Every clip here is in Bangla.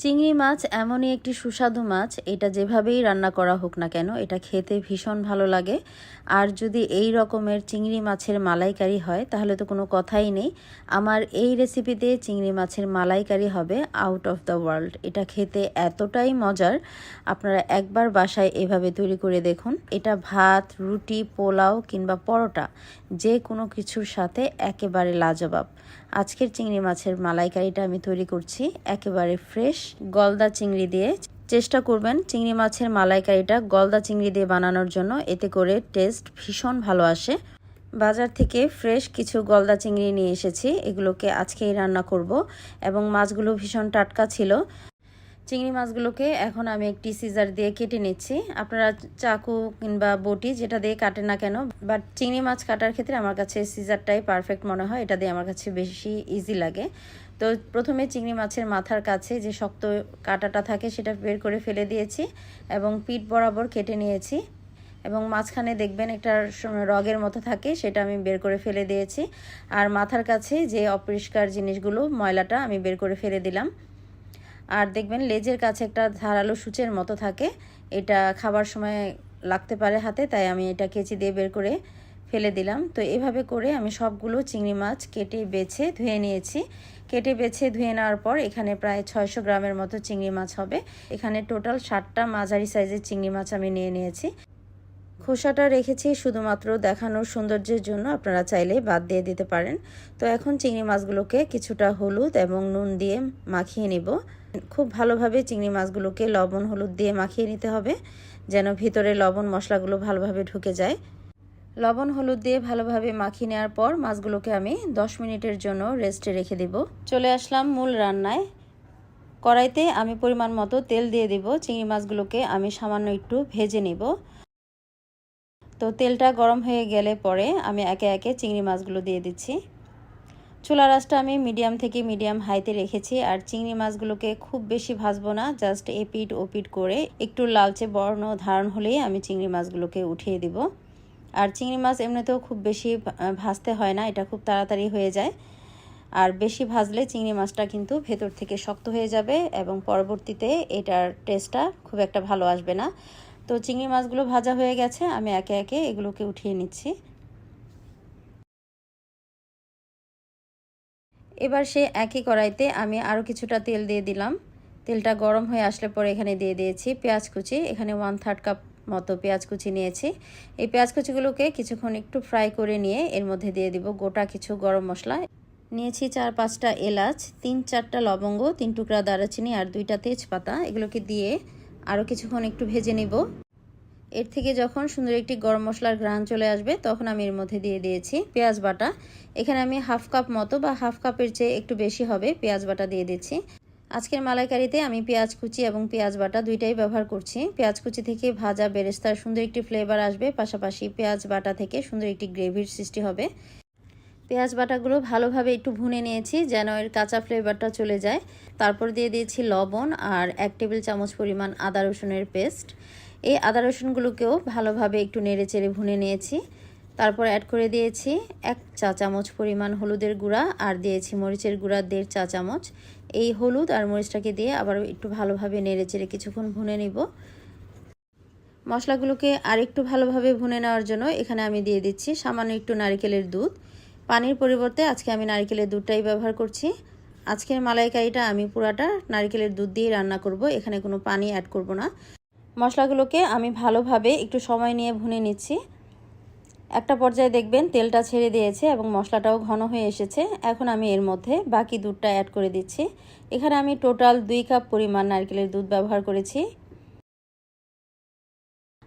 চিংড়ি মাছ এমনই একটি সুস্বাদু মাছ, এটা যেভাবেই রান্না করা হোক না কেন এটা খেতে ভীষণ ভালো লাগে। আর যদি এই রকমের চিংড়ি মাছের মালাইকারি হয় তাহলে তো কোনো কথাই নেই। আমার এই রেসিপিতে চিংড়ি মাছের মালাইকারি হবে আউট অফ দ্য ওয়ার্ল্ড। এটা খেতে এতটাই মজার, আপনারা একবার বাসায় এভাবে তৈরি করে দেখুন। এটা ভাত, রুটি, পোলাও কিংবা পরোটা যে কোনো কিছুর সাথে একেবারে লাজবাব। আজকের চিংড়ি মাছের মালাইকারিটা আমি তৈরি করছি একেবারে ফ্রেশ গলদা চিংড়ি দিয়ে। চেষ্টা করবেন চিংড়ি মাছের মালাইকারিটা গলদা চিংড়ি দিয়ে বানানোর জন্য, এতে করে টেস্ট ভীষণ ভালো আসে। বাজার থেকে ফ্রেশ কিছু গলদা চিংড়ি নিয়ে এসেছি, এগুলোকে আজকেই রান্না করব এবং মাছগুলো ভীষণ টাটকা ছিল। চিংড়ি মাছগুলোকে এখন আমি একটি সিজার দিয়ে কেটে নিচ্ছি। আপনারা চাকু কিংবা বটি যেটা দিয়ে কাটেন না কেন, বাট চিংড়ি মাছ কাটার ক্ষেত্রে আমার কাছে সিজারটাই পারফেক্ট মনে হয়, এটা দিয়ে আমার কাছে বেশি ইজি লাগে। তো প্রথমে চিংড়ি মাছের মাথার কাছে যে শক্ত কাঁটাটা থাকে সেটা বের করে ফেলে দিয়েছি এবং পিঠ বরাবর কেটে নিয়েছি এবং মাঝখানে দেখবেন একটা রগের মতো থাকে, সেটা আমি বের করে ফেলে দিয়েছি। আর মাথার কাছে যে অপরিষ্কার জিনিসগুলো, ময়লাটা আমি বের করে ফেলে দিলাম। আর দেখবেন লেজের কাছে একটা ধারালো সূচের মতো থাকে, এটা খাবার সময় লাগতে পারে হাতে, তাই আমি এটা কেচি দিয়ে বের করে ফেলে দিলাম। তো এভাবে করে আমি সবগুলো চিংড়ি মাছ কেটে বেছে ধুয়ে নিয়েছি। কেটে বেছে ধুয়ে নেওয়ার পর এখানে প্রায় 600 গ্রামের মতো চিংড়ি মাছ হবে। এখানে টোটাল 7টা মাঝারি সাইজের চিংড়ি মাছ আমি নিয়ে নিয়েছি। খোসাটা রেখেছি শুধুমাত্র দেখানোর সৌন্দর্যের জন্য, আপনারা চাইলে বাদ দিয়ে দিতে পারেন। তো এখন চিংড়ি মাছগুলোকে কিছুটা হলুদ এবং নুন দিয়ে মাখিয়ে নিব। খুব ভালোভাবে চিংড়ি মাছগুলোকে লবণ হলুদ দিয়ে মাখিয়ে নিতে হবে, যেন ভিতরে লবণ মশলাগুলো ভালোভাবে ঢুকে যায়। লবণ হলুদ দিয়ে ভালোভাবে মাখিয়ে নেওয়ার পর মাছগুলোকে আমি 10 মিনিটের জন্য রেস্টে রেখে দিব। চলে আসলাম মূল রান্নায়। কড়াইতে আমি পরিমাণ মতো তেল দিয়ে দিব। চিংড়ি মাছগুলোকে আমি সামান্য একটু ভেজে নিব। তো তেলটা গরম হয়ে গেলে পরে আমি একে একে চিংড়ি মাছগুলো দিয়ে দিচ্ছি। চুলার আঁচটা আমি মিডিয়াম থেকে মিডিয়াম হাইতে রেখেছি। আর চিংড়ি মাছগুলোকে খুব বেশি ভাজবো না, জাস্ট এপিট ওপিট করে একটু লালচে বর্ণ ধারণ হলেই আমি চিংড়ি মাছগুলোকে উঠিয়ে দিব। আর চিংড়ি মাছ এমনিতেও খুব বেশি ভাজতে হয় না, এটা খুব তাড়াতাড়ি হয়ে যায়। আর বেশি ভাজলে চিংড়ি মাছটা কিন্তু ভেতর থেকে শক্ত হয়ে যাবে এবং পরবর্তীতে এটার টেস্টটা খুব একটা ভালো আসবে না। তো চিংড়ি মাছগুলো ভাজা হয়ে গেছে, আমি একে একে এগুলোকে উঠিয়ে নিচ্ছি। এবার সে একই কড়াইতে আমি আরও কিছুটা তেল দিয়ে দিলাম। তেলটা গরম হয়ে আসলে পরে এখানে দিয়ে দিয়েছি পেঁয়াজ কুচি। এখানে 1/3 কাপ মতো পেঁয়াজ কুচি নিয়েছি। এই পেঁয়াজ কুচিগুলোকে কিছুক্ষণ একটু ফ্রাই করে নিয়ে এর মধ্যে দিয়ে দিব গোটা কিছু গরম মশলা। নিয়েছি 4-5টা এলাচ, 3-4টা লবঙ্গ, 3 টুকরা দারুচিনি আর 2টা তেজপাতা। এগুলোকে দিয়ে আরও কিছুক্ষণ একটু ভেজে নিব। এর থেকে যখন সুন্দর একটি গরম মশলার ঘ্রাণ চলে আসবে তখন আমি এর মধ্যে দিয়ে দিয়েছি পেঁয়াজ বাটা। এখানে আমি 1/2 কাপ মতো বা 1/2 কাপের চেয়ে একটু বেশি হবে পেঁয়াজ বাটা দিয়ে দিচ্ছি। আজকের মালাইকারিতে আমি পেঁয়াজ কুচি এবং পেঁয়াজ বাটা দুইটাই ব্যবহার করছি। পেঁয়াজ কুচি থেকে ভাজা বেরেস্তার সুন্দর একটি ফ্লেভার আসবে, পাশাপাশি পেঁয়াজ বাটা থেকে সুন্দর একটি গ্রেভির সৃষ্টি হবে। পেঁয়াজ বাটাগুলো ভালোভাবে একটু ভুনে নিয়েছি যেন এর কাঁচা ফ্লেভারটা চলে যায়। তারপর দিয়ে দিয়েছি লবণ আর 1 টেবিল চামচ পরিমাণ আদা রসুনের পেস্ট। এই আদা রসুনগুলোকেও ভালোভাবে একটু নেড়ে চেড়ে ভুনে নিয়েছি। তারপর অ্যাড করে দিয়েছি 1 চা চামচ পরিমাণ হলুদের গুঁড়া আর দিয়েছি মরিচের গুঁড়া 1.5 চা চামচ। এই হলুদ আর মরিচটাকে দিয়ে আবার একটু ভালোভাবে নেড়ে চেড়ে কিছুক্ষণ ভুনে নিব। মশলাগুলোকে আর একটু ভালোভাবে ভুনে নেওয়ার জন্য এখানে আমি দিয়ে দিচ্ছি সামান্য একটু নারকেলের দুধ। পানির পরিবর্তে আজকে আমি নারকেলের দুধটাই ব্যবহার করছি। আজকের মালাইকারিটা আমি পুরাটা নারকেলের দুধ দিয়ে রান্না করব, এখানে কোনো পানি অ্যাড করব না। মশলাগুলোকে আমি ভালোভাবে একটু সময় নিয়ে ভুনে নিচ্ছি। একটা পর্যায়ে দেখবেন তেলটা ছেড়ে দিয়েছে এবং মশলাটাও ঘন হয়ে এসেছে। এখন আমি এর মধ্যে বাকি দুধটা অ্যাড করে দিচ্ছি। এখানে আমি টোটাল 2 কাপ পরিমাণ নারকেলের দুধ ব্যবহার করেছি।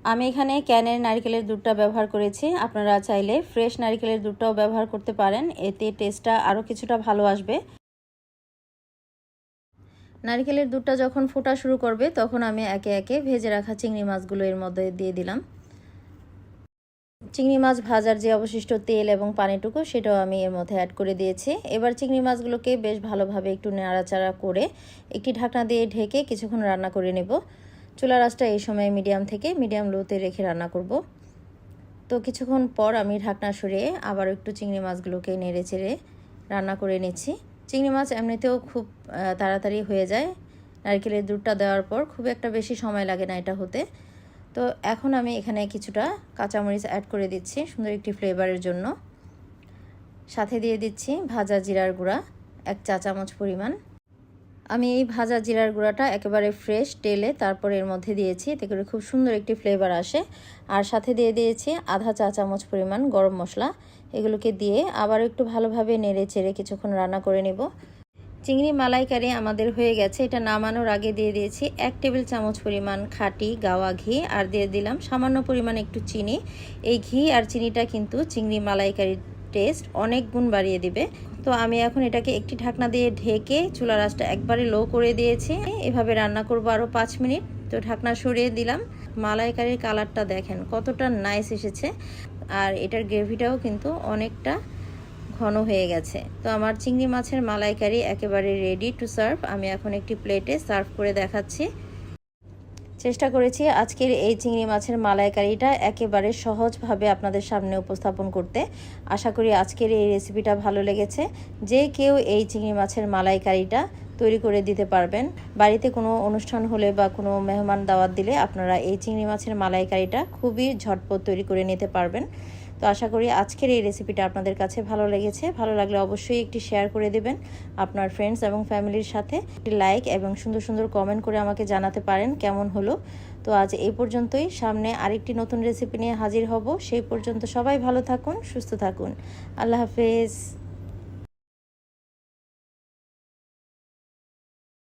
আমি এখানে ক্যানের নারকেলের দুধটা ব্যবহার করেছি, আপনারা চাইলে ফ্রেশ নারকেলের দুধটাও ব্যবহার করতে পারেন, এতে টেস্টটা আরও কিছুটা ভালো আসবে। নারকেলের দুধটা যখন ফোটা শুরু করবে তখন আমি একে একে ভেজে রাখা চিংড়ি মাছগুলো এর মধ্যে দিয়ে দিলাম। চিংড়ি মাছ ভাজার যে অবশিষ্ট তেল এবং পানিটুকু সেটাও আমি এর মধ্যে অ্যাড করে দিয়েছি। এবার চিংড়ি মাছগুলোকে বেশ ভালোভাবে একটু নাড়াচাড়া করে একটি ঢাকনা দিয়ে ঢেকে কিছুক্ষণ রান্না করে নেব। চুলার আঁচটা এই সময় মিডিয়াম থেকে মিডিয়াম লোতে রেখে রান্না করব। তো কিছুক্ষণ পর আমি ঢাকনা সরিয়ে আবার একটু চিংড়ি মাছগুলোকে নেড়ে চেড়ে রান্না করে নিচ্ছি। চিংড়ি মাছ এমনিতেও খুব তাড়াতাড়ি হয়ে যায় নারকেলের দুধটা দেওয়ার পর খুব একটা বেশি সময় লাগে না এটা হতে। তো এখন আমি এখানে কিছুটা কাঁচামরিচ অ্যাড করে দিচ্ছি সুন্দর একটি ফ্লেভারের জন্য। সাথে দিয়ে দিচ্ছি ভাজা জিরার গুঁড়া 1 চা চামচ পরিমাণ। আমি এই ভাজা জিরার গুঁড়াটা একেবারে ফ্রেশ টেলে তারপর এর মধ্যে দিয়েছি, এতে করে খুব সুন্দর একটি ফ্লেভার আসে। আর সাথে দিয়ে দিয়েছি আধা চা চামচ পরিমাণ গরম মশলা। এগুলোকে দিয়ে আবার একটু ভালোভাবে নেড়ে চেড়ে কিছুক্ষণ রান্না করে নেব। চিংড়ি মালাইকারি আমাদের হয়ে গেছে। এটা নামানোর আগে দিয়ে দিয়েছি 1 টেবিল চামচ পরিমাণ খাঁটি গাওয়া ঘি, আর দিয়ে দিলাম সামান্য পরিমাণ একটু চিনি। এই ঘি আর চিনিটা কিন্তু চিংড়ি মালাইকারির টেস্ট অনেক গুণ বাড়িয়ে দিবে। তো আমি এখন এটাকে একটি ঢাকনা দিয়ে ঢেকে চুলার আঁচটা একবারে লো করে দিয়েছি। এভাবে রান্না করব আরও 5 মিনিট। তো ঢাকনা সরিয়ে দিলাম। মালাইকারির কালারটা দেখেন কতটা নাইস এসেছে, আর এটার গ্রেভিটাও কিন্তু অনেকটা ঘন হয়ে গেছে। তো আমার চিংড়ি মাছের মালাইকারি একেবারে রেডি টু সার্ভ। আমি এখন একটি প্লেটে সার্ভ করে দেখাচ্ছি। চেষ্টা করেছি আজকের এই চিংড়ি মাছের মালাইকারিটা একেবারে সহজভাবে আপনাদের সামনে উপস্থাপন করতে। আশা করি আজকের এই রেসিপিটা ভালো লেগেছে। যে কেউ এই চিংড়ি মাছের মালাইকারিটা তৈরি করে দিতে পারবেন। বাড়িতে কোনো অনুষ্ঠান হলে বা কোনো মেহমান দাওয়াত দিলে আপনারা এই চিংড়ি মাছের মালাইকারিটা খুবই ঝটপট তৈরি করে নিতে পারবেন। তো আশা করি আজকের এই রেসিপিটা আপনাদের কাছে ভালো লেগেছে। ভালো লাগলে অবশ্যই একটি শেয়ার করে দেবেন আপনার ফ্রেন্ডস এবং ফ্যামিলির সাথে। একটি লাইক এবং সুন্দর সুন্দর কমেন্ট করে আমাকে জানাতে পারেন কেমন হলো। তো আজ এই পর্যন্তই। সামনে আরেকটি নতুন রেসিপি নিয়ে হাজির হব। সেই পর্যন্ত সবাই ভালো থাকুন, সুস্থ থাকুন। আল্লাহ হাফেজ।